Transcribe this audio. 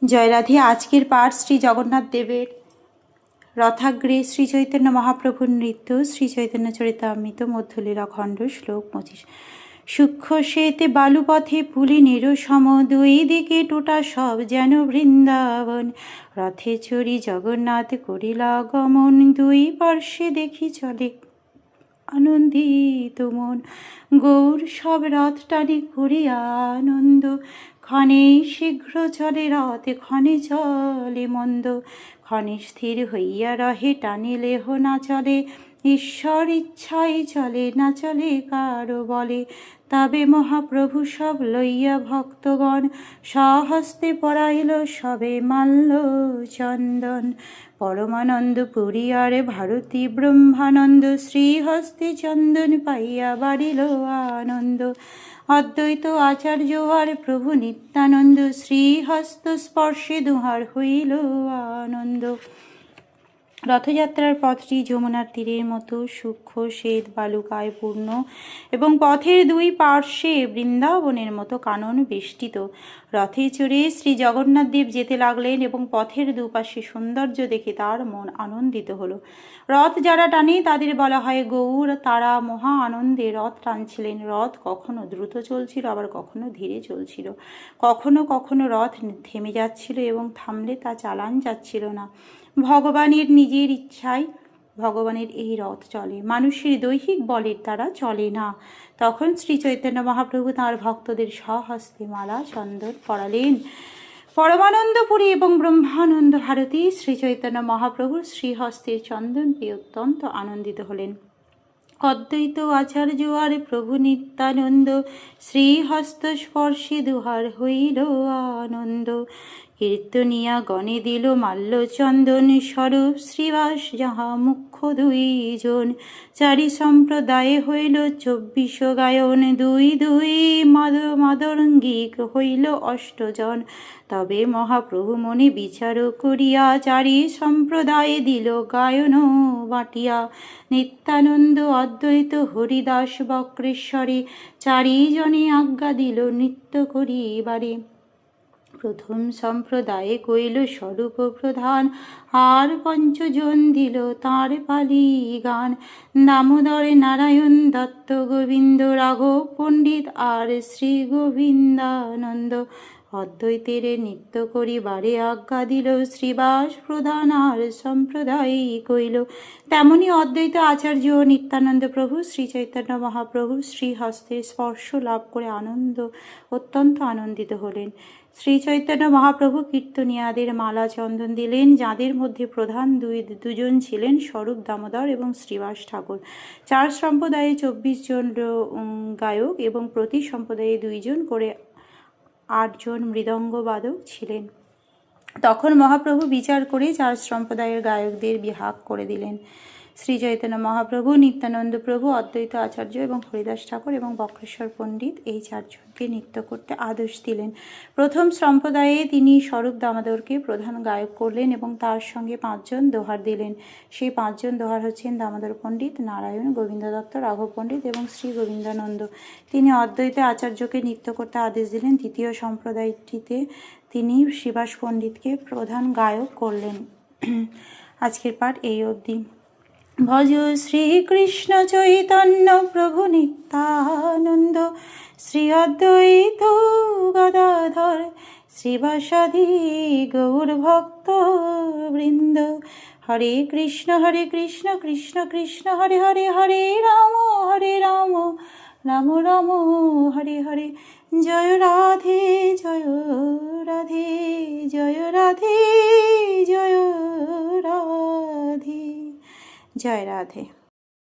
জয় রাধে। আজকের পাঠ শ্রী জগন্নাথ দেবের রথাগ্রে শ্রী চৈতন্য মহাপ্রভুর নৃত্য, শ্রী চৈতন্য চরিতামৃত মধ্যলীলা খণ্ড, শ্লোক 25। সূক্ষ্ম শ্বেতে বালুপথে পুলিনের সম, দুই দিকে টোটা সব যেন বৃন্দাবন। রথে চড়ি জগন্নাথ করিলা গমন, দুই পার্শ্বে দেখি চলে আনন্দিত মন। গৌর সব রথ টানে করিয়া আনন্দ, ক্ষণে শীঘ্র চলে রথ, ক্ষণে চলে মন্দ। ক্ষণে স্থির হইয়া রহে, টানে লেহ না চলে, ঈশ্বর ইচ্ছায় চলে, না চলে কারো বলে। তবে মহাপ্রভু সব লইয়া ভক্তগণ, স্বহস্তে পরাইল সবে মাল্য চন্দন। পরমানন্দ পুরী আর ভারতী ব্রহ্মানন্দ, শ্রীহস্তে চন্দন পাইয়া বাড়িল আনন্দ। অদ্বৈত আচার্য আর প্রভু নিত্যানন্দ, শ্রীহস্ত স্পর্শে দুহার হইল আনন্দ। রথযাত্রার পথটি যমুনার তীরের মতো সূক্ষ্ম শ্বেত বালুকায় পূর্ণ এবং পথের দুই পার্শ্বে বৃন্দাবনের মতো কানন বেষ্টিত। রথে চড়ে শ্রী জগন্নাথ দেব যেতে লাগলেন এবং পথের দুপাশে সৌন্দর্য দেখে তার মন আনন্দিত হলো। রথ যারা টানে তাদের বলা হয় গৌর। তারা মহা আনন্দে রথ টানছিলেন। রথ কখনো দ্রুত চলছিল, আবার কখনো ধীরে চলছিল। কখনো কখনো রথ থেমে যাচ্ছিল এবং থামলে তা চালান যাচ্ছিল না। ভগবানের নিজের ইচ্ছায় ভগবানের এই রথ চলে, মানুষের দৈহিক বলের দ্বারা চলে না। তখন শ্রী চৈতন্য মহাপ্রভু তাঁর ভক্তদের স্বহস্তে মালা চন্দন পরালেন। পরমানন্দপুরী এবং ব্রহ্মানন্দ ভারতী শ্রী চৈতন্য মহাপ্রভুর শ্রীহস্তের চন্দন পেয়ে অত্যন্ত আনন্দিত হলেন। অদ্বৈত আচার্য আর প্রভু নিত্যানন্দ, শ্রীহস্ত স্পর্শে দুহার হইল আনন্দ। কীর্তনিয়া গণে দিল মাল্য চন্দন, স্বরূপ শ্রীবাস যাহা মুখ্য দুইজন। চারি সম্প্রদায়ে হইল 24 গায়ন, দুই দুই মাদঙ্গিক হইল 8 জন। তবে মহাপ্রভু মনে বিচার করিয়া, চারি সম্প্রদায়ে দিল গায়ন বাটিয়া। নিত্যানন্দ অদ্বৈত হরিদাস বক্রেশ্বরে, চারিজনে আজ্ঞা দিল নৃত্য করিবারে। প্রথম সম্প্রদায়ে কইল স্বরূপ প্রধান, আর 5 জন দিল তাঁর পালি গান। দামোদর নারায়ণ দত্ত, গোবিন্দ রাঘব পণ্ডিত আর শ্রী গোবিন্দানন্দ। অদ্বৈতের নৃত্য করিবারে আজ্ঞা দিল শ্রীবাস প্রধান, আর সম্প্রদায় কইল। তেমনি অদ্বৈত আচার্য নিত্যানন্দ প্রভু শ্রী চৈতন্য মহাপ্রভু শ্রীহস্তের স্পর্শ লাভ করে অত্যন্ত আনন্দিত হলেন। শ্রী চৈতন্য মহাপ্রভু কীর্তনিয়াদের মালা চন্দন দিলেন, যাদের মধ্যে প্রধান দুজন ছিলেন স্বরূপ দামোদর এবং শ্রীবাস ঠাকুর। 4 সম্প্রদায়ে 24 জন গায়ক এবং প্রতি সম্প্রদায়ে 2 জন করে 8 জন মৃদঙ্গবাদক ছিলেন। তখন মহাপ্রভু বিচার করে 4 সম্প্রদায়ের গায়কদের ভাগ করে দিলেন। শ্রী চৈতন্য মহাপ্রভু, নিত্যানন্দ প্রভু, অদ্বৈত আচার্য এবং হরিদাস ঠাকুর এবং বক্রেশ্বর পণ্ডিত এই 4 জনকে নৃত্য করতে আদেশ দিলেন। প্রথম সম্প্রদায়ে তিনি স্বরূপ দামোদরকে প্রধান গায়ক করলেন এবং তার সঙ্গে 5 জন দোহার দিলেন। সেই 5 জন দোহার হচ্ছেন দামোদর পণ্ডিত, নারায়ণ, গোবিন্দ দত্ত, রাঘব পণ্ডিত এবং শ্রী গোবিন্দানন্দ। তিনি অদ্বৈত আচার্যকে নৃত্য করতে আদেশ দিলেন। তৃতীয় সম্প্রদায়টিতে তিনি শ্রীবাস পণ্ডিতকে প্রধান গায়ক করলেন। আজকের পাঠ এই অবধি। ভজ শ্রীকৃষ্ণ চৈতন্য প্রভু নিত্যানন্দ, শ্রী অদ্বৈত গদাধর শ্রীবাসাদি গৌর ভক্ত বৃন্দ। হরে কৃষ্ণ কৃষ্ণ কৃষ্ণ হরে হরে, হরে রাম রাম রাম হরে হরে। জয় রাধে জয় রাধে, জয় রাধে জয় রাধে। জয় রাধে।